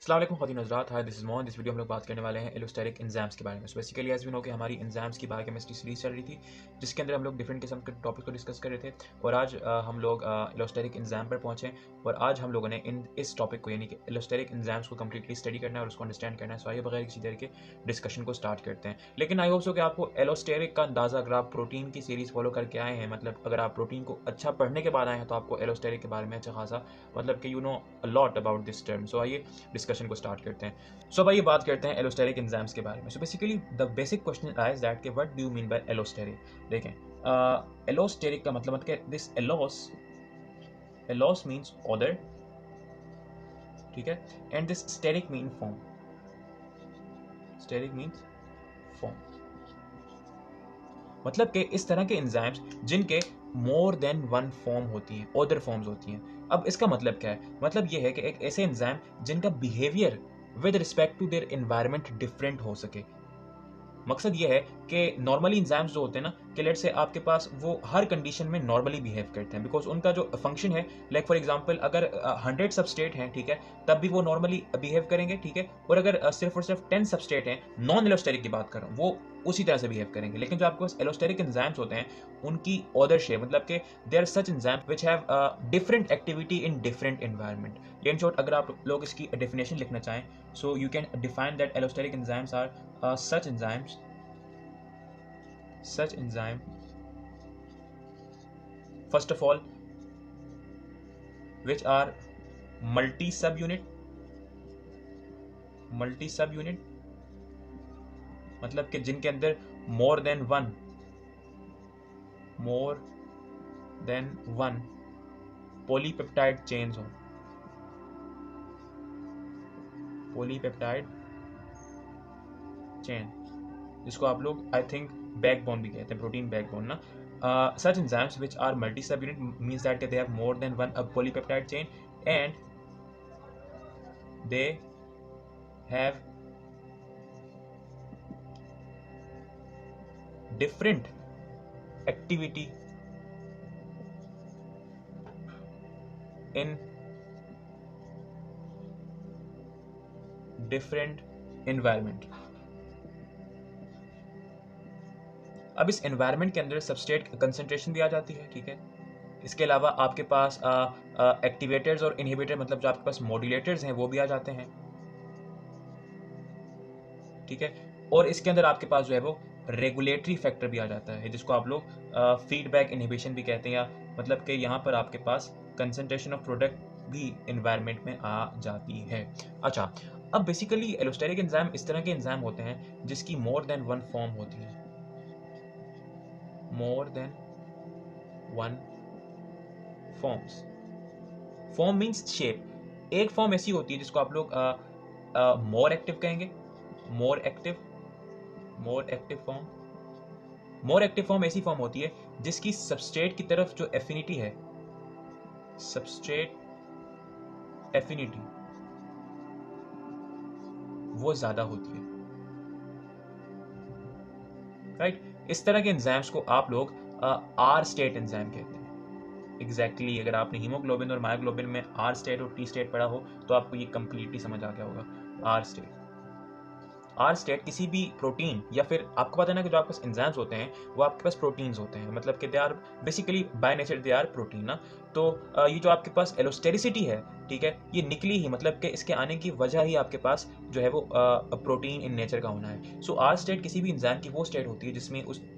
अस्सलाम वालेकुम ख़वातीन हज़रात, हाय दिस इज़ मोहन। इस वीडियो में हम लोग बात करने वाले हैं एलोस्टेरिक एंजाइम्स के बारे में। So basically as we know कि हमारी एंजाइम्स की बायोकेमिस्ट्री सीरीज़ चल रही थी, जिसके अंदर हम लोग डिफरेंट किस्म के टॉपिक को डिस्कस कर रहे थे। और आज हम लोग एलोस्टेरिक एंजाइम पर पहुँचे और आज हम लोगों ने इस टॉपिक को यानी कि एलोस्टेरिक एंजाइम्स को कम्प्लीटली स्टडी करना है और उसको अंडरस्टैंड करना है। सो आइए बगैर किसी देर के डिस्कशन को स्टार्ट करते हैं। लेकिन आई होप सो कि आपको एलोस्टेरिक का अंदाज़ा, अगर आप प्रोटीन की सीरीज़ फॉलो करके आए हैं, मतलब अगर आप प्रोटीन को अच्छा पढ़ने के बाद आए हैं, तो आपको एलोस्टेरिक के बारे में अच्छा खासा मतलब कि you know a lot about this term. So आइए डिस्कशन को स्टार्ट करते हैं। सो भाई ये बात करते हैं एलोस्टेरिक एंजाइम्स के बारे में। So basically the basic question is that कि what do you mean by allosteric. देखें, एलोस्टेरिक का मतलब कि this allos, allos means order, ठीक है, and this steric mean form, steric means form. मतलब कि इस तरह के एंजाइम्स जिनके मोर देन वन फॉर्म होती हैं, ऑर्डर फॉर्म्स होती हैं। अब इसका मतलब क्या है? मतलब ये है कि एक ऐसे एंजाइम जिनका behaviour with respect to their environment different हो सके। मकसद ये है कि नॉर्मली एंजाइम्स जो होते हैं ना, कि लेट से आपके पास वो हर कंडीशन में नॉर्मली बिहेव करते हैं, बिकॉज उनका जो फंक्शन है, लाइक फॉर एग्जांपल अगर 100 सबस्टेट हैं, ठीक है, तब भी वो नॉर्मली बिहेव करेंगे, ठीक है। और अगर सिर्फ और सिर्फ 10 सबस्टेट हैं, नॉन एलोस्टेरिक की बात कर रहा हूँ, वो उसी तरह से बिहेव करेंगे। लेकिन जो आपके पास एलोस्टेरिक एंजाइम्स होते हैं, उनकी ऑर्डरशिप मतलब कि they are such enzyme which have different activity in different environment. In short, अगर आप लोग इसकी डेफिनेशन लिखना चाहें, so you can define that allosteric enzymes are such enzyme first of all which are multi subunit मतलब कि जिनके अंदर मोर देन वन पॉलीपेप्टाइड चेन्स हो, पॉलीपेप्टाइड चेन, जिसको आप लोग आई थिंक बैकबोन भी कहते हैं, प्रोटीन बैकबोन ना। Such enzymes which are multi-subunit means that they have more than one polypeptide chain and they have different activity in different environment। अब इस एनवायरनमेंट के अंदर सबस्ट्रेट कंसंट्रेशन भी आ जाती है, ठीक है। इसके अलावा आपके पास एक्टिवेटर्स और इनहिबिटर मतलब जो आपके पास मॉड्यूलेटर्स हैं वो भी आ जाते हैं, ठीक है। और इसके अंदर आपके पास जो है वो रेगुलेटरी फैक्टर भी आ जाता है, जिसको आप लोग फीडबैक इनहिबिशन भी कहते हैं, या मतलब कि यहाँ पर आपके पास कंसंट्रेशन ऑफ प्रोडक्ट भी एनवायरनमेंट में आ जाती है। अच्छा, अब बेसिकली एलोस्टेरिक एंजाइम इस तरह के एंजाइम होते हैं जिसकी मोर देन वन फॉर्म होती है, मोर than one forms. Form means shape. एक फॉर्म ऐसी होती है जिसको आप लोग मोर एक्टिव कहेंगे, more active, more active form. More active form ऐसी फॉर्म होती है जिसकी सबस्ट्रेट की तरफ जो एफिनिटी है, सबस्ट्रेट एफिनिटी, वो ज्यादा होती है, राइट। इस तरह के एंजाइम्स को आप लोग आर स्टेट एंजाइम कहते हैं। एग्जैक्टली अगर आपने हीमोग्लोबिन और मायोग्लोबिन में आर स्टेट और टी स्टेट पढ़ा हो तो आपको ये कंप्लीटली समझ आ गया होगा। आर स्टेट, आर स्टेट किसी भी प्रोटीन, या फिर आपको पता है ना कि जो आपके पास एंजाइम्स होते हैं वो आपके पास प्रोटीन्स होते हैं, मतलब कि they are basically by nature they are protein ना। तो ये जो आपके पास एलोस्टेरिसिटी है, ठीक है, ये निकली ही मतलब कि इसके आने की वजह ही आपके पास जो है वो प्रोटीन इन नेचर का होना है। सो आर स्टेट किसी भी एंजाइम की वो स्टेट होती है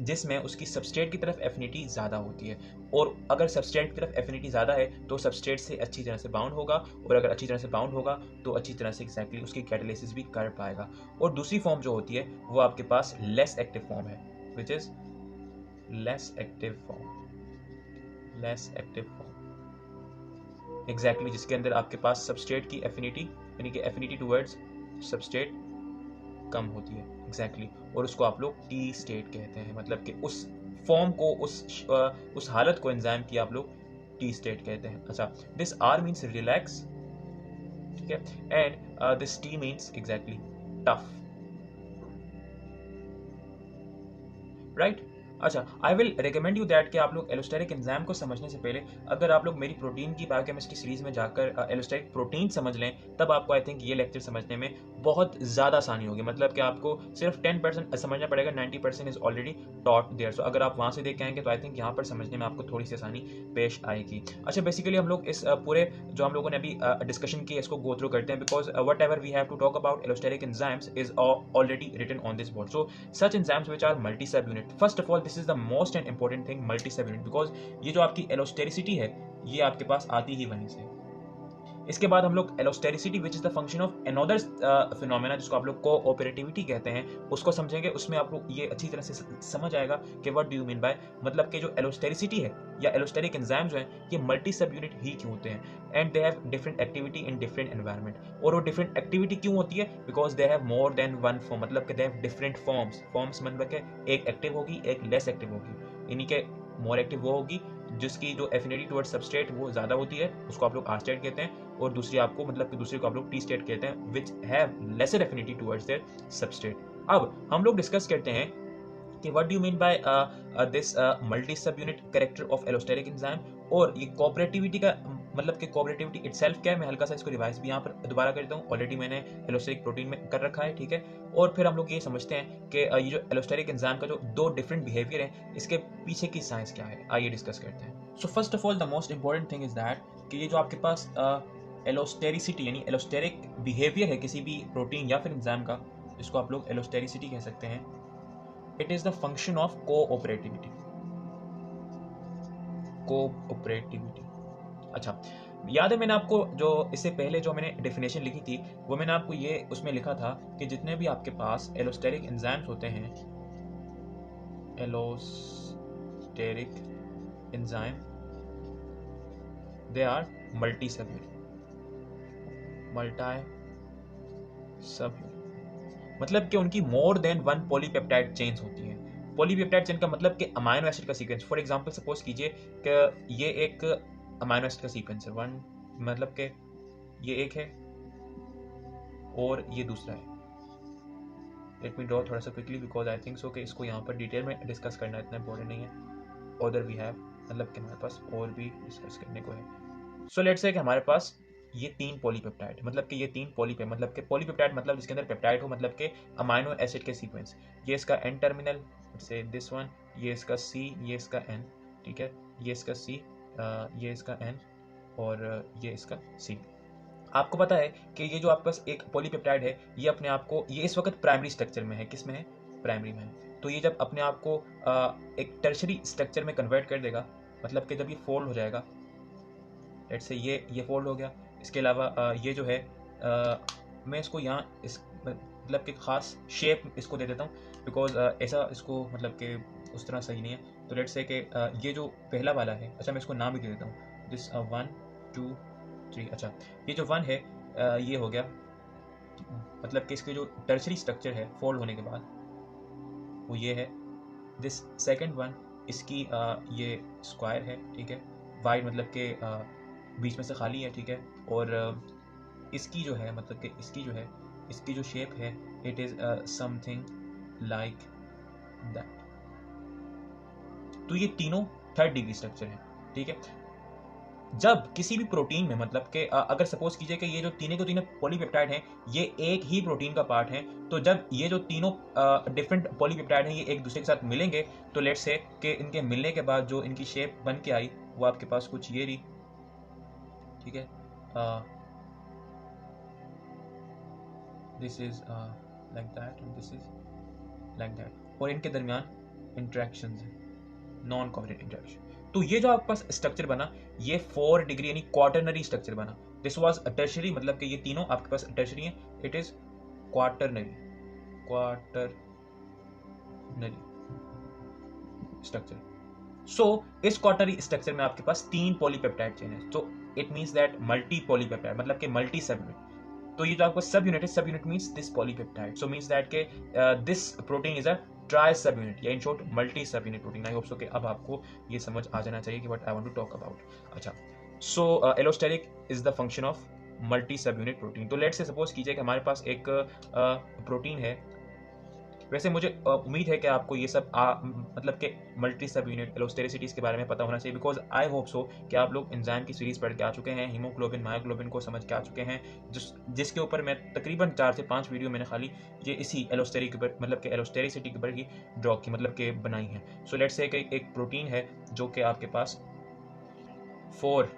जिसमें उसकी सबस्ट्रेट की तरफ एफिनिटी ज़्यादा होती है। और अगर सबस्ट्रेट की तरफ एफिनिटी ज़्यादा है तो सबस्ट्रेट से अच्छी तरह से बाउंड होगा, और अगर अच्छी तरह से बाउंड होगा तो अच्छी तरह से एग्जैक्टली उसकी कैटालिसिस भी कर पाएगा। और दूसरी फॉर्म जो होती है वो आपके पास लेस एक्टिव फॉर्म है, which is less active form, less active form exactly जिसके अंदर आपके पास सबस्ट्रेट की एफिनिटी यानी कि एफिनिटी टुवर्ड्स सबस्ट्रेट कम होती है, एग्जैक्टली और उसको आप लोग टी स्टेट कहते हैं, मतलब कि उस फॉर्म को, उस हालत को एंजाइम की आप लोग टी स्टेट कहते हैं। अच्छा, दिस आर मीन्स रिलैक्स, ठीक है, and this t means exactly tough, right. अच्छा, I will recommend you that कि आप लोग एलोस्टेरिक एंजाइम को समझने से पहले अगर आप लोग मेरी प्रोटीन की बायोकेमिस्ट्री सीरीज में जाकर एलोस्टेरिक प्रोटीन समझ लें, तब आपको आई थिंक ये लेक्चर समझने में बहुत ज़्यादा आसानी होगी। मतलब कि आपको सिर्फ 10% समझना पड़ेगा, 90% इज ऑलरेडी टॉट देयर। सो अगर आप वहाँ से देख के आएंगे तो आई थिंक यहाँ पर समझने में आपको थोड़ी सी आसानी पेश आएगी। अच्छा, बेसिकली हम लोग इस पूरे जो हम लोगों ने अभी डिस्कशन किया इसको गो थ्रू करते हैं, because whatever we have to talk about allosteric enzymes is already written on this board. So such enzymes which are multi-subunit. First of all, this is the most and important thing, multi-subunit, because ये जो आपकी एलोस्टेरिसिटी है ये आपके पास आती ही वहीं से। इसके बाद हम लोग allostericity which is the function of another phenomena जिसको आप लोग कोऑपरेटिविटी कहते हैं उसको समझेंगे। उसमें आपको ये अच्छी तरह से समझ आएगा कि what do you mean bye, मतलब कि जो एलोस्टेरिसिटी है या एलोस्टेरिक एंजाइम्स जो हैं ये मल्टी सब यूनिट ही क्यों होते हैं, and they have different activity in different environment. और वो डिफरेंट एक्टिविटी क्यों होती है, because they have more than one form, मतलब कि दे हैव डिफरेंट फॉर्म्स मतलब कि एक एक्टिव होगी एक लेस एक्टिव होगी। इन्हीं के मोर एक्टिव वो होगी जिसकी जो एफिनिटी टुवर्ड्स सबस्ट्रेट वो ज़्यादा होती है, उसको आप लोग आर स्टेट कहते हैं, और दूसरी आपको मतलब कि दूसरी को आप लोग टी स्टेट कहते हैं, which have laser affinity towards their substrate. अब हम लोग डिस्कस करते हैं कि what do you mean by this multi सब unit character of allosteric enzyme, और ये कोऑपरेटिविटी का मतलब कि कोऑपरेटिविटी इटसेल्फ क्या है। मैं हल्का सा इसको रिवाइज भी यहाँ पर दोबारा करता हूँ, ऑलरेडी मैंने एलोस्टेरिक प्रोटीन में कर रखा है, ठीक है। और फिर हम लोग ये समझते हैं कि ये जो एलोस्टेरिक एंजाइम का जो दो डिफरेंट बिहेवियर है इसके पीछे की साइंस क्या है, आइए डिस्कस करते हैं। So first of all the most important thing is that कि ये जो आपके पास एलोस्टेरिसिटी यानी एलोस्टेरिक बिहेवियर है किसी भी प्रोटीन या फिर एंजाइम का, जिसको आप लोग एलोस्टेरिसिटी कह सकते हैं, it is the function of cooperativity. अच्छा, याद है मैंने आपको जो इससे पहले जो मैंने डेफिनेशन लिखी थी वो मैंने आपको ये उसमें लिखा था कि जितने भी आपके पास एलोस्टेरिक एंजाइम्स होते हैं, allosteric enzyme they are multi subunit, मतलब कि उनकी more than one polypeptide chains होती हैं। पॉलीपेप्टाइड चेन का मतलब कि अमाइनो एसिड का सीक्वेंस। फॉर एग्जांपल सपोज कीजिए कि ये एक अमाइनो एसिड का सीक्वेंस है, वन मतलब कि ये एक है और ये दूसरा है। लेट मी ड्रॉ थोड़ा सा quickly because I think so कि इसको यहाँ पर डिटेल में डिस्कस करना इतना इंपॉर्टेंट नहीं है। ऑर्डर वी हैव मतलब कि हमारे पास और भी डिस्कस करने को है। सो लेट्स से कि हमारे पास ये तीन पॉलीपेप्टाइड, मतलब कि ये तीन पॉलीपेप्टाइड, मतलब कि पॉलीपेप्टाइड मतलब जिसके अंदर पेप्टाइड हो, मतलब कि अमाइनो एसिड के सीक्वेंस। ये इसका एन टर्मिनल से दिस वन, ये इसका सी, ये इसका एन, ठीक है, ये इसका सी, ये इसका एन और ये इसका सी। आपको पता है कि ये जो आपके पास एक पॉलीपेप्टाइड है ये अपने आप को, ये इस वक्त प्राइमरी स्ट्रक्चर में है, किस में है, प्राइमरी में है। तो ये जब अपने आप को एक टर्शरी स्ट्रक्चर में कन्वर्ट कर देगा, मतलब कि जब ये फोल्ड हो जाएगा, लेट्स से ये फोल्ड हो गया। इसके अलावा ये जो है मैं इसको यहाँ इस मतलब कि ख़ास शेप इसको दे देता हूँ बिकॉज ऐसा इसको मतलब कि उस तरह सही नहीं है। तो लेट्स से कि ये जो पहला वाला है, अच्छा मैं इसको नाम भी दे देता हूँ, दिस 1 2 3। अच्छा, ये जो 1 है ये हो गया, मतलब कि इसके जो टर्शरी स्ट्रक्चर है फोल्ड होने के बाद वो ये है। दिस सेकंड वन, इसकी ये स्क्वायर है, ठीक है, वाइड मतलब के बीच में से खाली है, ठीक है, और इसकी जो है मतलब कि इसकी जो शेप है it is something like that. तो ये तीनों थर्ड डिग्री स्ट्रक्चर है, ठीक है। जब किसी भी प्रोटीन में मतलब कि अगर सपोज कीजिए कि ये जो तीनों के तीनों पॉलीपेप्टाइड हैं ये एक ही प्रोटीन का पार्ट है, तो जब ये जो तीनों डिफरेंट पॉलीपेप्टाइड हैं ये एक दूसरे के साथ मिलेंगे, तो लेट्स से कि इनके मिलने के बाद जो इनकी शेप बन के आई वो आपके पास कुछ ये रही, ठीक है, this is like that and this is like that, और इनके दरमियान इंटरेक्शंस हैं, नॉन कोवलेंट इंटरेक्शन। तो ये जो आपके पास स्ट्रक्चर बना ये 4 डिग्री यानी क्वार्टरनरी स्ट्रक्चर बना। दिस वाज अ टर्शरी, मतलब कि ये तीनों आपके पास टर्शरी हैं, इट इज क्वार्टरनरी स्ट्रक्चर। सो इस क्वार्टरनरी स्ट्रक्चर में आपके पास 3 पॉलीपेप्टाइड चेन है, तो it means that multi polypeptide मतलब कि मल्टी सब यूनिट। तो ये जो आपको सब यूनिट है, subunit means this polypeptide, so means that के this protein is a tri subunit या in short multi subunit protein. I hope so कि अब आपको ये समझ आ जाना चाहिए कि what I want to talk about. अच्छा, so allosteric is the function of multi subunit protein. तो लेट्स से सपोज कीजिए कि हमारे पास एक प्रोटीन है, वैसे मुझे उम्मीद है कि आपको ये सब मतलब कि मल्टी सब यूनिट एलोस्टेरिसिटीज़ के बारे में पता होना चाहिए, बिकॉज आई होप सो कि आप लोग एंजाइम की सीरीज़ पढ़ के आ चुके हैं, हीमोग्लोबिन मायोग्लोबिन को समझ के आ चुके हैं, जिसके ऊपर मैं तकरीबन 4 से 5 वीडियो मैंने खाली ये इसी एलोस्टेरी के ऊपर मतलब कि एलोस्टेरिसिटी के ऊपर ही ड्रॉ की मतलब कि बनाई है। सो लेट्स से एक प्रोटीन है जो कि आपके पास 4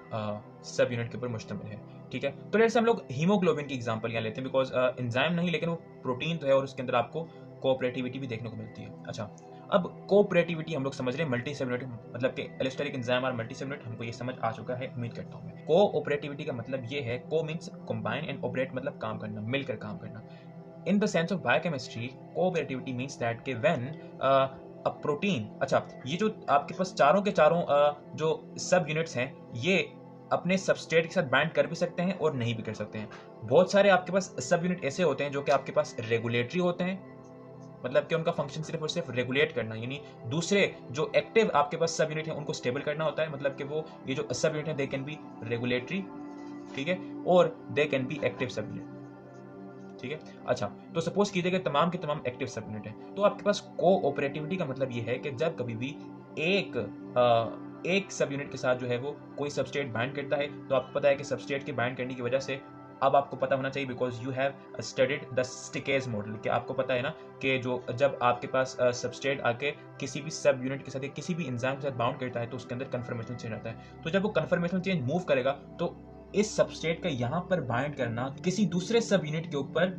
सब यूनिट के ऊपर मुश्तमिल है, ठीक है। तो लेट्स हम लोग हीमोग्लोबिन की एग्जांपल यहाँ लेते हैं, बिकॉज एंजाइम नहीं लेकिन वो प्रोटीन तो है और उसके अंदर आपको कोऑपरेटिविटी भी देखने को मिलती है। अच्छा, अब कोऑपरेटिविटी हम लोग समझ रहे हैं, मल्टी सब यूनिट मतलब कि एलोस्टेरिक एंजाइम और मल्टी सब यूनिट, हमको ये समझ आ चुका है, उम्मीद करता हूँ मैं। कोऑपरेटिविटी का मतलब ये है, को मींस कंबाइन एंड ऑपरेट मतलब काम करना, मिलकर काम करना। In the sense of biochemistry, cooperativity means that कि व्हेन अ प्रोटीन, अच्छा ये जो आपके पास चारों के चारों जो सब यूनिट्स हैं, ये अपने सबस्ट्रेट के साथ बाइंड कर भी सकते हैं और नहीं भी कर सकते हैं। बहुत सारे आपके पास सब यूनिट ऐसे होते हैं जो कि आपके पास रेगुलेटरी होते हैं, मतलब कि उनका फंक्शन सिर्फ और सिर्फ रेगुलेट करना, यानी दूसरे जो एक्टिव आपके पास सब यूनिट है उनको स्टेबल करना होता है, मतलब कि वो ये जो सब यूनिट है दे कैन बी रेगुलेटरी, ठीक है, और दे कैन बी एक्टिव सब यूनिट, ठीक है। अच्छा, तो सपोज कीजिए कि तमाम के तमाम एक्टिव सब यूनिट है, तो आपके पास कोऑपरेटिविटी का मतलब ये है कि जब कभी भी एक सब यूनिट के साथ जो है वो कोई सबस्ट्रेट बाइंड करता है, तो आपको पता है कि सबस्ट्रेट के बाइंड करने की वजह से, अब आपको पता होना चाहिए because you have studied the स्टिकेज मॉडल, कि आपको पता है ना कि जो जब आपके पास सबस्ट्रेट आके किसी भी सब यूनिट के साथ या किसी भी एंजाइम के साथ बाउंड करता है तो उसके अंदर कन्फर्मेशन चेंज आता है। तो जब वो कन्फर्मेशन चेंज मूव करेगा तो इस सबस्ट्रेट का यहाँ पर बाइंड करना किसी दूसरे सब यूनिट के ऊपर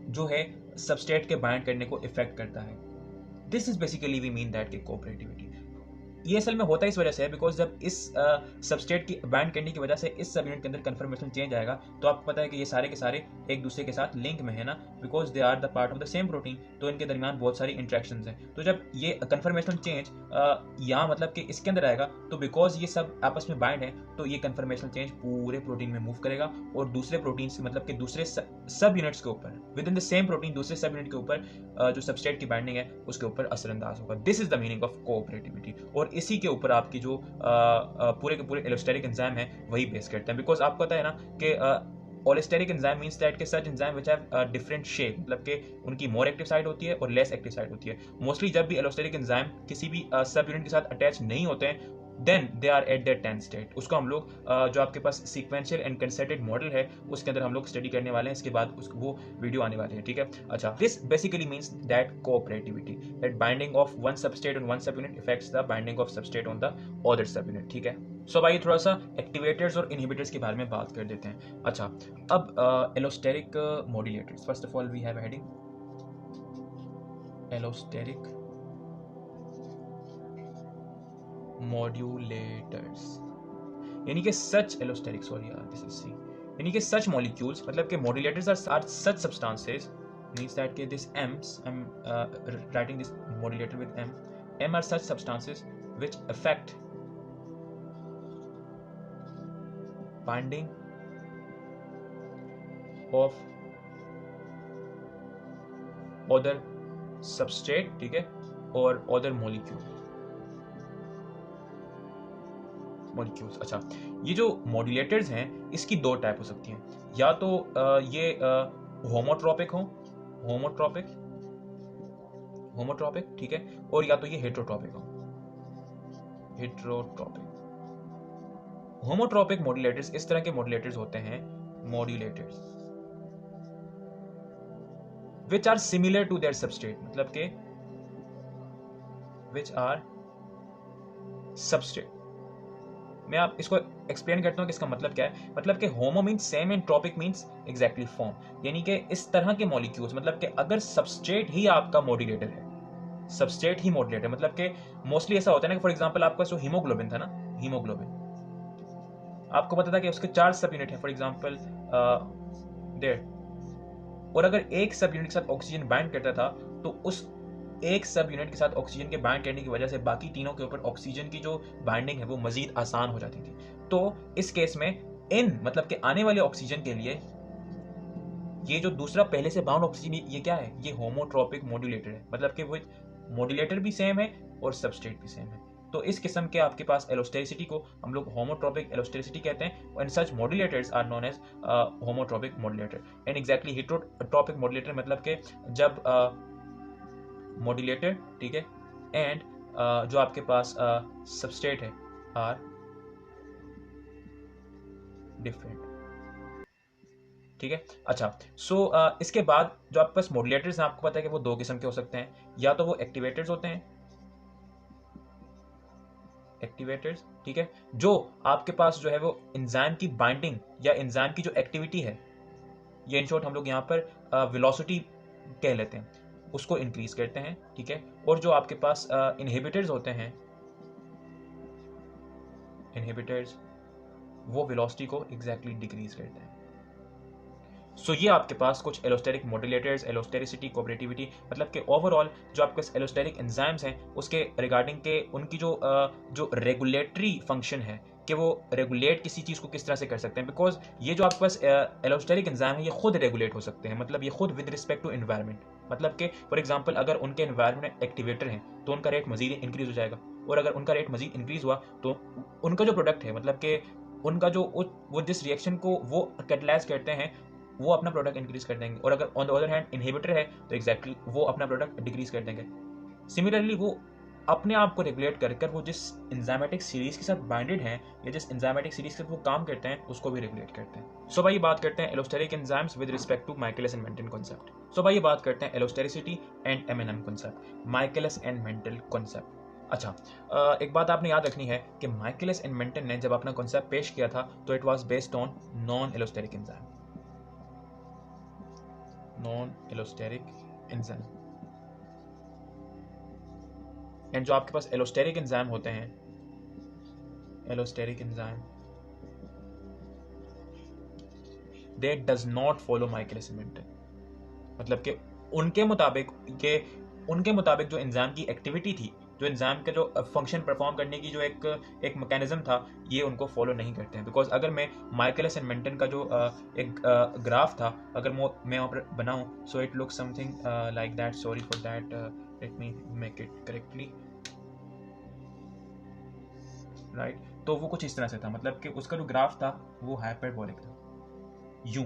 जो है सबस्ट्रेट के बाइंड करने को इफेक्ट करता है। This is basically we mean that कि कोऑपरेटिविटी। ये असल में होता इस वजह से है बिकॉज जब इस सबस्ट्रेट की बाइंड करने की वजह से इस सब यूनिट के अंदर कन्फर्मेशन चेंज आएगा, तो आपको पता है कि ये सारे के सारे एक दूसरे के साथ लिंक में है ना, because they are the part of the same protein, तो इनके दरमियान बहुत सारी इंट्रैक्शंस हैं। तो जब ये कन्फर्मेशन चेंज यहाँ मतलब कि इसके अंदर आएगा, तो बिकॉज ये सब आपस में बाइंड है, तो ये कन्फर्मेशन चेंज पूरे प्रोटीन में मूव करेगा और दूसरे प्रोटीन से मतलब कि दूसरे सब यूनिट्स के ऊपर with in the same protein दूसरे सब यूनिट के ऊपर जो सबस्ट्रेट की बाइंडिंग है उसके ऊपर असरअंदाज होगा। This is the meaning of cooperativity, और इसी के ऊपर आपकी जो पूरे के पूरे एलोस्टेरिक एंजाइम है वही बेस करते हैं। बिकॉज आपको पता है ना कि ऑलिस्टेरिक एंजाइम मींस दैट के such enzyme which have different shape, मतलब कि उनकी मोर एक्टिव साइड होती है और लेस एक्टिव साइड होती है। मोस्टली जब भी एलोस्टेरिक एंजाइम किसी भी सब यूनिट के साथ अटैच नहीं होते हैं, then they are at their 10 state. उसको हम लोग जो आपके पास सीक्वेंशियल एंड कंसर्टेड मॉडल है उसके अंदर हम लोग स्टडी करने वाले हैं, इसके बाद वो वीडियो आने वाली है, ठीक है। अच्छा, this basically means that cooperativity, that binding of one substrate on one subunit affects the binding of substrate on the other subunit, ठीक है। सो अब आइए थोड़ा सा एक्टिवेटर्स और इनहिबिटर्स के बारे में बात कर देते हैं। अच्छा, अब allosteric modulators, first of all we have heading allosteric modulators, यानी कि सच एलोस्टेरिक, सॉरी यार दिस इज सी, यानी कि सच मॉलिक्यूल्स, मतलब कि modulators are such substances, means that कि this M's, I am writing this modulator with M are such substances which affect binding of other substrate, ठीक है, और other molecules. अच्छा, ये जो मॉड्यूलेटर्स हैं इसकी दो टाइप हो सकती हैं, या तो ये होमोट्रोपिक हो, होमोट्रोपिक, ठीक है, और या तो ये हेट्रोट्रोपिक हो, हेट्रोट्रोपिक। होमोट्रोपिक मॉड्यूलेटर्स इस तरह के मॉड्यूलेटर्स होते हैं, modulators which are similar to their substrate, मतलब के which are substrate। मैं आप इसको एक्सप्लेन करता हूं कि इसका मतलब क्या है। मतलब कि homo means same and tropic means exactly form, यानी कि इस तरह के मॉलिक्यूल्स, मतलब कि अगर सबस्ट्रेट ही आपका मॉड्यूलेटर है, सबस्ट्रेट ही मॉड्यूलेटर, मतलब कि मोस्टली ऐसा होता है ना कि फॉर एग्जांपल आपका जो हीमोग्लोबिन था ना, हीमोग्लोबिन आपको पता था कि उसके 4 सब यूनिट है फॉर एग्जांपल देयर, और अगर एक सब यूनिट के साथ ऑक्सीजन बाइंड करता था तो उस एक सब यूनिट के साथ ऑक्सीजन के बाइंड करने की वजह से बाकी तीनों के ऊपर ऑक्सीजन की जो बाइंडिंग है वो मजीद आसान हो जाती थी। तो इस केस में इन मतलब कि आने वाले ऑक्सीजन के लिए ये जो दूसरा पहले से बाउंड ऑक्सीजन, ये क्या है, ये होमोट्रोपिक मॉड्यूलेटर है, मतलब कि वो मॉड्यूलेटर भी सेम है और सबस्ट्रेट भी सेम है। तो इस किस्म के आपके पास एलोस्टेरिसिटी को हम लोग होमोट्रोपिक एलोस्टेरिसिटी कहते हैं, and such modulators are known as homotropic modulator. And exactly heterotropic modulator मतलब कि जब मॉड्यूलेटर, ठीक है, एंड जो आपके पास सबस्ट्रेट है आर डिफरेंट, ठीक है। अच्छा, सो इसके बाद जो आपके पास मॉड्यूलेटर्स हैं, आपको पता है कि वो दो किस्म के हो सकते हैं, या तो वो एक्टिवेटर्स होते हैं, एक्टिवेटर्स, ठीक है, जो आपके पास जो है वो एंजाइम की बाइंडिंग या एंजाइम की जो एक्टिविटी है, ये इन शॉर्ट हम लोग यहाँ पर वेलोसिटी कह लेते हैं, उसको इंक्रीज करते हैं, ठीक है। और जो आपके पास इनहिबिटर्स होते हैं, इनहिबिटर्स वो वेलोसिटी को एग्जैक्टली डिक्रीज करते हैं। सो ये आपके पास कुछ एलोस्टेरिक मॉड्यूलेटर्स, एलोस्टेरिसिटी, कोऑपरेटिविटी, मतलब कि ओवरऑल जो आपके पास एलोस्टेरिक एंजाइम्स हैं उसके रिगार्डिंग के उनकी जो रेगुलेटरी फंक्शन है कि वो रेगुलेट किसी चीज़ को किस तरह से कर सकते हैं, बिकॉज ये जो आपके पास एलोस्टेरिक एंजाइम है ये खुद रेगुलेट हो सकते हैं, मतलब ये खुद विद रिस्पेक्ट टू एनवायरनमेंट, मतलब कि फॉर एग्जांपल अगर उनके एनवायरनमेंट में एक्टिवेटर हैं तो उनका रेट मजीद इंक्रीज हो जाएगा, और अगर उनका रेट मजीद इंक्रीज हुआ तो उनका जो प्रोडक्ट है, मतलब कि उनका जो वो जिस रिएक्शन को वो कैटलाइज करते हैं वो अपना प्रोडक्ट इंक्रीज कर देंगे, और अगर on the other hand inhibitor है तो एग्जैक्टली वो अपना प्रोडक्ट डिक्रीज कर देंगे। सिमिलरली वो अपने आप को रेगुलेट कर वो जिस एंजाइमेटिक सीरीज के साथ बाइंडेड हैं या जिस एंजाइमेटिक सीरीज के साथ वो काम करते हैं उसको भी रेगुलेट करते हैं। सो भाई बात करते हैं allosteric enzymes with respect to Michaelis and Menten concept. So भाई बात करते हैं allostericity and MNM concept, Michaelis and Menten concept. अच्छा, एक बात आपने याद रखनी है कि माइकलिस एंड मेंटन ने जब अपना कॉन्सेप्ट पेश किया था तो it was based on non allosteric enzyme, non allosteric enzyme. And जो आपके पास एलोस्टेरिक एंजाइम होते हैं, allosteric enzyme they does not follow Michaelis and Menten, मतलब कि उनके मुताबिक जो एंजाइम की एक्टिविटी थी, जो एंजाइम का जो फंक्शन परफॉर्म करने की जो एक मैकेनिज्म था, ये उनको फॉलो नहीं करते हैं। बिकॉज अगर मैं माइकलिस एंड मेंटन का जो एक ग्राफ था अगर मैं वहाँ पर बनाऊँ, so it looks something like that, sorry for that, let me make it correctly, right. तो वो कुछ इस तरह से था, मतलब कि उसका जो ग्राफ था वो हाइपरबोलिक था, यूं,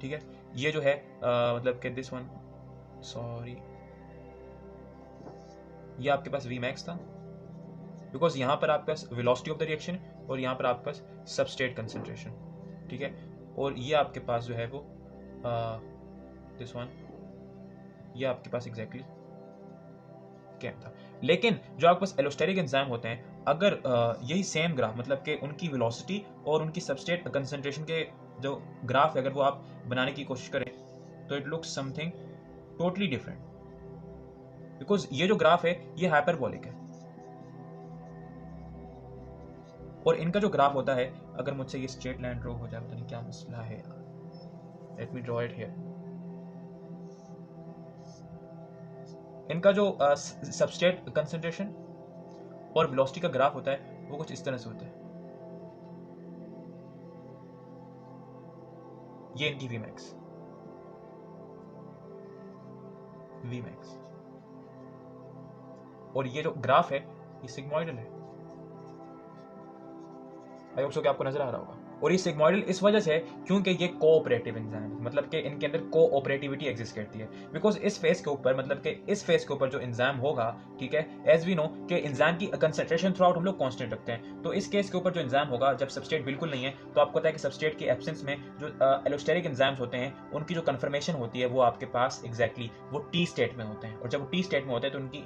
ठीक है। ये जो है मतलब कि दिस वन, सॉरी, ये आपके पास वी मैक्स था, बिकॉज यहाँ पर आपके पास वेलोसिटी ऑफ द रिएक्शन और यहाँ पर आपके पास सबस्ट्रेट कंसंट्रेशन, ठीक है। और ये आपके पास जो है वो दिस वन, ये आपके पास एग्जैक्टली क्या था। लेकिन जो आपके पास एलोस्टेरिक एंजाइम होते हैं, अगर यही सेम ग्राफ, मतलब कि उनकी वेलोसिटी और उनकी सबस्ट्रेट कंसंट्रेशन के जो ग्राफ है अगर वो आप बनाने की कोशिश करें तो it looks something totally different, because ये जो ग्राफ है ये हाइपरबोलिक है, और इनका जो ग्राफ होता है, अगर मुझसे ये स्ट्रेट लाइन ड्रॉ हो जाए, पता नहीं क्या मसला है यार, let me draw it here. इनका जो सबस्ट्रेट कंसंट्रेशन और वेलोसिटी का ग्राफ होता है वो कुछ इस तरह से होता है, ये इनकी वीमैक्स, और ये जो ग्राफ है ये सिग्मोइडल है। आई होप सो कि आपको नजर आ रहा होगा। और ये सिग्मोइडल इस वजह से क्योंकि ये कोऑपरेटिव एंजाइम है, मतलब कि इनके अंदर कोऑपरेटिविटी एग्जिस्ट करती है, बिकॉज इस फेस के ऊपर, मतलब कि इस फेस के ऊपर जो एंजाइम होगा, ठीक है, एज वी नो कि एंजाइम की कंसंट्रेशन थ्रू आउट हम लोग कांस्टेंट रखते हैं, तो इस केस के ऊपर जो एंजाइम होगा जब सबस्ट्रेट बिल्कुल नहीं है तो आपको पता है कि सबस्ट्रेट के एब्सेंस में जो एलोस्टेरिक एंजाइम्स होते हैं उनकी जो कन्फर्मेशन होती है वो आपके पास एग्जैक्टली वो टी स्टेट में होते हैं, और जब वो टी स्टेट में होते हैं तो उनकी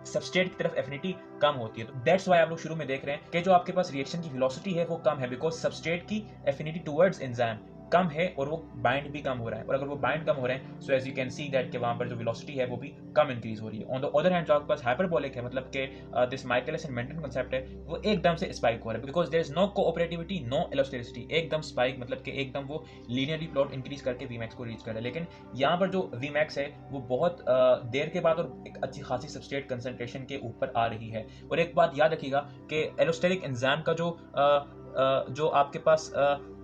सबस्ट्रेट की तरफ एफिनिटी कम होती है। तो दैट्स व्हाई आप लोग शुरू में देख रहे हैं कि जो आपके पास रिएक्शन की वेलोसिटी है वो कम है, बिकॉज सबस्ट्रेट की एफिनिटी टुवर्ड्स एंजाइम कम है और वो बाइंड भी कम हो रहा है, और अगर वो बाइंड कम हो रहे हैं so as you can see that कि वहां पर जो वेलोसिटी है वो भी कम इंक्रीज हो रही है। ऑन द अदर हैंड जो आपके पास हाइपरबोलिक है, मतलब कि this Michaelis and Menten concept है, वो एकदम से स्पाइक हो रहा है, because there is no cooperativity, no allostericity, एकदम स्पाइक, मतलब कि एकदम वो लीनियरली प्लॉट इंक्रीज करके वीमैक्स को रीच कर रहा है। लेकिन यहाँ पर जो वीमैक्स है वो बहुत देर के बाद और एक अच्छी खासी सबस्ट्रेट कंसंट्रेशन के ऊपर आ रही है। और एक बात याद रखिएगा कि एलोस्टेरिक एंजाइम का जो आपके पास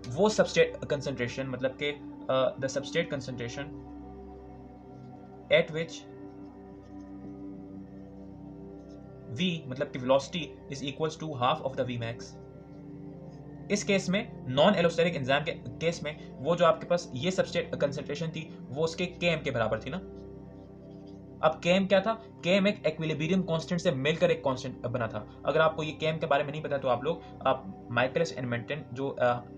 वो सबस्ट्रेट कंसंट्रेशन, मतलब कि the substrate concentration at which v, मतलब कि velocity is equals to half of the V max, इस केस में नॉन एलोस्टेरिक एंजाइम के केस में वो जो आपके पास ये सबस्ट्रेट कंसंट्रेशन थी वो उसके km के बराबर थी ना। अब Km क्या था? Km एक इक्विलिब्रियम कांस्टेंट से मिलकर एक कांस्टेंट बना था। अगर आपको ये Km के बारे में नहीं पता तो आप माइकलिस एंड मेंटन जो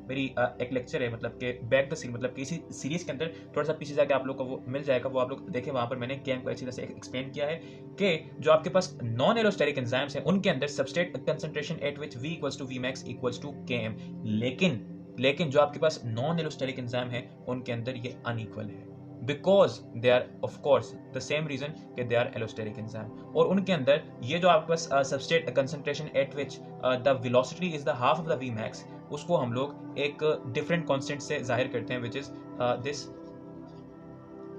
मेरी एक लेक्चर है, मतलब कि बैक द सीन, मतलब कि इसी सीरीज के अंदर थोड़ा सा पीछे जाके आप लोग को वो मिल जाएगा, वो आप लोग देखें, वहां पर मैंने Km को अच्छी तरह से एक्सप्लेन किया है कि जो आपके पास नॉन एलोस्टेरिक एंजाइम्स हैं उनके अंदर substrate concentration at which V equals to Vmax equals to Km, लेकिन जो आपके पास नॉन एलोस्टेरिक एंजाइम है उनके अंदर ये अनइक्वल है, because they are of course the same reason कि दे आर एलोस्टेरिक एंजाइम, और उनके अंदर ये जो आपके पास substrate concentration at which the velocity is the half of the Vmax, उसको हम लोग एक डिफरेंट कांस्टेंट से जाहिर करते हैं, विच इज दिस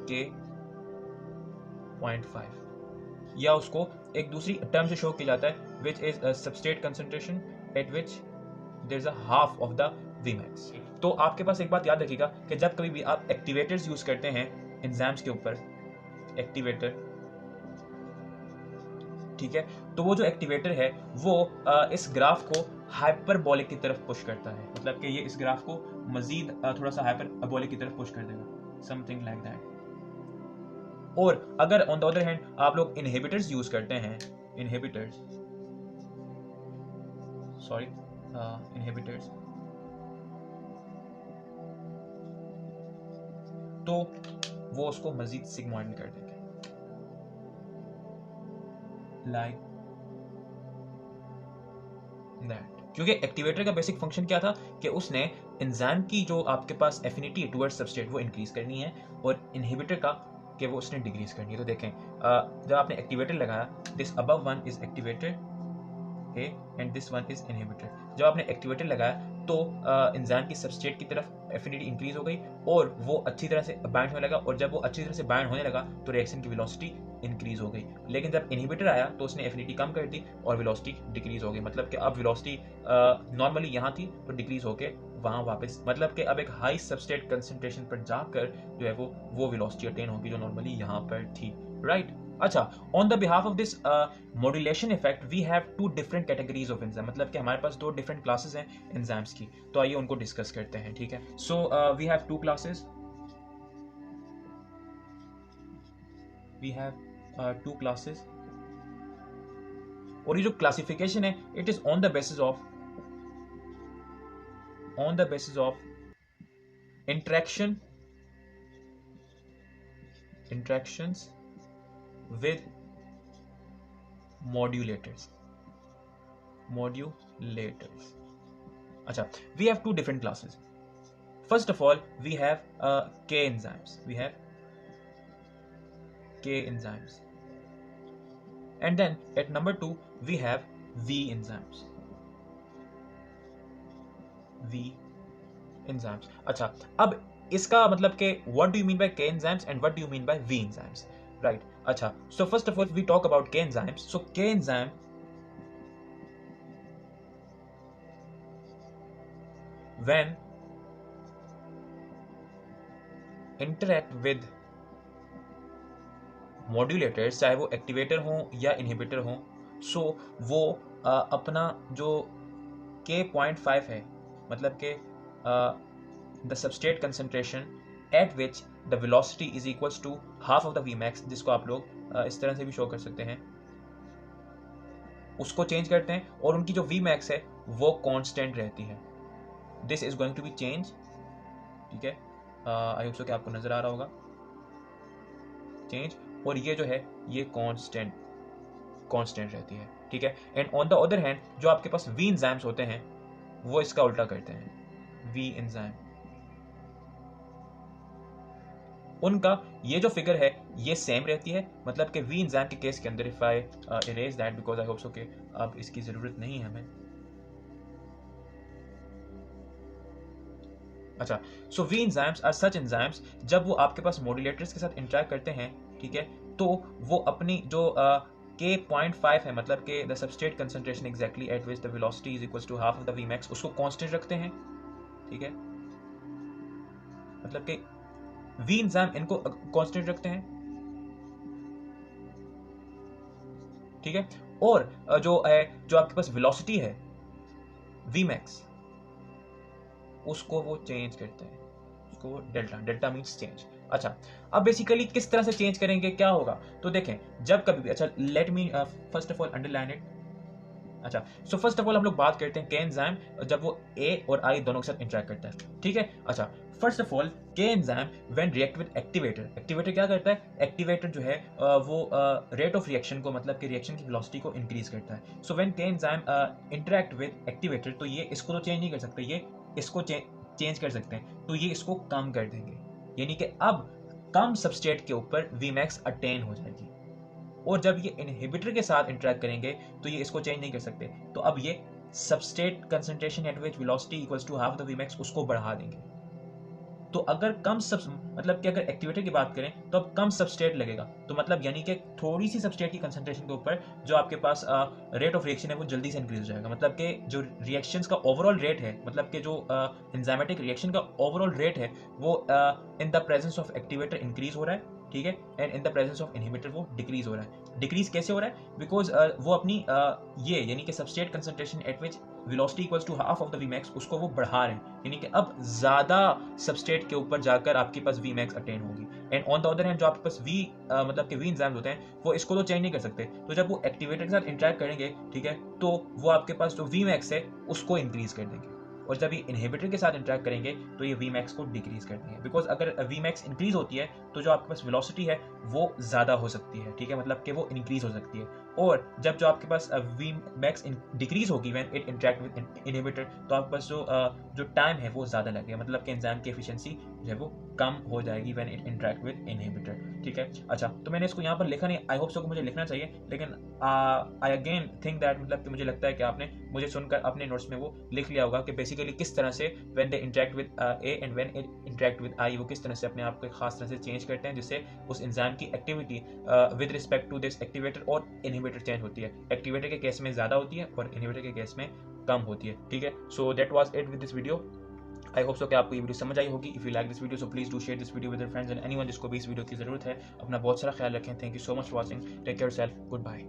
K.5, या उसको एक दूसरी टर्म से शो किया जाता है which is substrate concentration at which there is a half of the Vmax। तो आपके पास एक बात याद रखिएगा कि जब कभी भी आप एक्टिवेटर्स यूज करते हैं एंजाइम्स के ऊपर, एक्टिवेटर, ठीक है, तो वो जो एक्टिवेटर है वो इस ग्राफ को हाइपरबोलिक की तरफ पुश करता है, मतलब कि ये इस ग्राफ को मजीद थोड़ा सा हाइपरबोलिक की तरफ पुश कर देगा, समथिंग लाइक दैट। और अगर ऑन द अदर हैंड आप लोग इनहिबिटर्स यूज करते हैं, इनहिबिटर्स, तो वो उसको मजीद सिग्मॉइडल कर देंगे, लाइक दैट। क्योंकि एक्टिवेटर का बेसिक फंक्शन क्या था कि उसने एंजाइम की जो आपके पास एफिनिटी टुवर्ड्स सबस्ट्रेट वो इंक्रीज करनी है, और इनहिबिटर का कि वो उसने डिक्रीज करनी है। तो देखें, जब आपने एक्टिवेटर लगाया, this above one is activator A and this one is inhibitor, जब आपने एक्टिवेटर लगाया तो एंजाइम की सबस्ट्रेट की तरफ एफिनिटी इंक्रीज हो गई और वो अच्छी तरह से बाइंड होने लगा, और जब वो अच्छी तरह से बाइंड होने लगा तो रिएक्शन की वेलोसिटी इंक्रीज हो गई। लेकिन जब इनहिबिटर आया तो उसने एफिनिटी कम कर दी और वेलोसिटी डिक्रीज हो गई, मतलब कि अब वेलोसिटी नॉर्मली यहाँ थी तो डिक्रीज होके वहाँ वापस, मतलब कि अब एक हाई सबस्ट्रेट कंसंट्रेशन पर जाकर जो है वो वेलोसिटी अटेन होगी जो नॉर्मली यहाँ पर थी, राइट। अच्छा, on the behalf of this modulation effect we have two different categories of enzyme, मतलब कि हमारे पास दो डिफरेंट क्लासेस हैं एंजाइम्स की, तो आइए उनको डिस्कस करते हैं, ठीक है। So we have two classes, और ये जो क्लासिफिकेशन है it is on the basis of interactions with modulators। अच्छा, we have two different classes. First of all, we have K enzymes. And then at number 2 we have V enzymes. अच्छा, अब इसका मतलब कि what do you mean by K enzymes and what do you mean by V enzymes, right? अच्छा, so first of all we talk about K enzymes. So K enzyme when interact with modulators, चाहे वो activator हो या inhibitor हो, सो वो अपना जो K.5 है, मतलब कि the substrate concentration at which the velocity is equals to half of the Vmax, जिसको आप लोग इस तरह से भी शो कर सकते हैं, उसको चेंज करते हैं और उनकी जो Vmax है वो कांस्टेंट रहती है। This is going to be change, ठीक है, आई होप सो कि आपको नजर आ रहा होगा चेंज, और ये जो है ये कांस्टेंट रहती है, ठीक है। And on the other hand जो आपके पास V एंजाइम्स होते हैं वो इसका उल्टा करते हैं, V एंजाइम, उनका ये जो फिगर है ये सेम रहती है, मतलब कि V एंजाइम के केस के अंदर, if I erase that because I hope so कि अब इसकी जरूरत नहीं है हमें। अच्छा, सो V enzymes are such enzymes जब वो आपके पास मॉड्यूलेटर्स के साथ इंटरेक्ट करते हैं, ठीक है, तो वो अपनी जो K.5 है, मतलब कि the substrate concentration exactly at which the velocity is equals to half of the Vmax, उसको कांस्टेंट रखते हैं, ठीक है, मतलब कि V एंजाइम इनको कांस्टेंट रखते हैं, ठीक है, और जो आपके पास वेलोसिटी है Vmax उसको वो चेंज करते हैं, उसको डेल्टा मींस चेंज। अच्छा, अब बेसिकली किस तरह से चेंज करेंगे, क्या होगा, तो देखें जब कभी भी, अच्छा let me first of all underline it. अच्छा, सो फर्स्ट ऑफ ऑल हम लोग बात करते हैं के एंजाइम जब वो ए और आई दोनों के साथ इंटरेक्ट करता है, ठीक है। अच्छा, फर्स्ट ऑफ ऑल के enzyme when react with activator, activator क्या करता है, एक्टिवेटर जो है वो रेट ऑफ रिएक्शन को, मतलब कि रिएक्शन की वेलोसिटी को इंक्रीज करता है। सो व्हेन के एंजाइम इंटरेक्ट विद एक्टिवेटर, तो ये इसको तो चेंज नहीं कर सकते, ये इसको चेंज कर सकते हैं, तो ये इसको कम कर देंगे, यानी कि अब कम सबस्ट्रेट के ऊपर वीमैक्स अटेन हो जाएगी। और जब ये इनहिबिटर के साथ इंटरेक्ट करेंगे तो ये इसको चेंज नहीं कर सकते, तो अब ये substrate concentration at which velocity equals to half the V max उसको बढ़ा देंगे। तो अगर कम मतलब कि अगर एक्टिवेटर की बात करें तो अब कम सबस्ट्रेट लगेगा, तो मतलब यानी कि थोड़ी सी सबस्ट्रेट की कंसंट्रेशन के ऊपर जो आपके पास रेट ऑफ रिएक्शन है वो जल्दी से इंक्रीज हो जाएगा, मतलब कि जो रिएक्शंस का ओवरऑल रेट है, मतलब कि जो एंजाइमेटिक रिएक्शन का ओवरऑल रेट है वो in the presence of activator increase हो रहा है, ठीक है, and in the presence of inhibitor वो डिक्रीज हो रहा है। डिक्रीज कैसे हो रहा है, बिकॉज वो अपनी ये यानी कि substrate concentration at which velocity equals to half of the V max उसको वो बढ़ा रहे हैं, यानी कि अब ज्यादा सबस्ट्रेट के ऊपर जाकर आपके पास वीमैक्स अटेन होगी। And on the other hand जो आपके पास मतलब कि वी एंजाइम्स होते हैं वो इसको तो चेंज नहीं कर सकते, तो जब वो एक्टिवेटर के साथ इंटरेक्ट करेंगे, ठीक है, तो वो आपके पास जो वीमैक्स है उसको इंक्रीज कर देंगे, और जब ये इनहिबिटर के साथ इंटरेक्ट करेंगे तो ये वीमैक्स को डिक्रीज करती है, बिकॉज अगर वीमैक्स इंक्रीज होती है तो जो आपके पास वेलोसिटी है वो ज़्यादा हो सकती है, ठीक है, मतलब कि वो इंक्रीज हो सकती है। और जब जो आपके पास वीमैक्स डिक्रीज होगी when it interact with inhibitor, तो आपके पास जो टाइम है वो ज़्यादा लगेगा, मतलब कि एंजाइम की एफिशिएंसी जो है वो कम हो जाएगी when it interact with inhibitor, ठीक है। अच्छा, तो मैंने इसको यहाँ पर लिखा नहीं, आई होप सो को मुझे लिखना चाहिए, लेकिन आई अगेन थिंक दैट, मतलब कि मुझे लगता है कि आपने मुझे सुनकर अपने नोट्स में वो लिख लिया होगा कि बेसिकली किस तरह से when they interact with A and when it interact with I वो किस तरह से अपने आप को खास तरह से चेंज करते हैं, जिससे उस एंजाइम की activity with respect to this activator और इनहिबिटर चेंज होती है। एक्टिवेटर के केस में ज़्यादा होती है और इनहिबिटर के केस में कम होती है, ठीक है। So that was it with this video. I hope so कि आपको ये वीडियो समझ आई होगी। If you like this video so please do share this video with your friends and anyone जिसको भी इस वीडियो की जरूरत है। अपना बहुत सारा ख्याल रखें। Thank you so much for watching. Take care yourself. Good bye.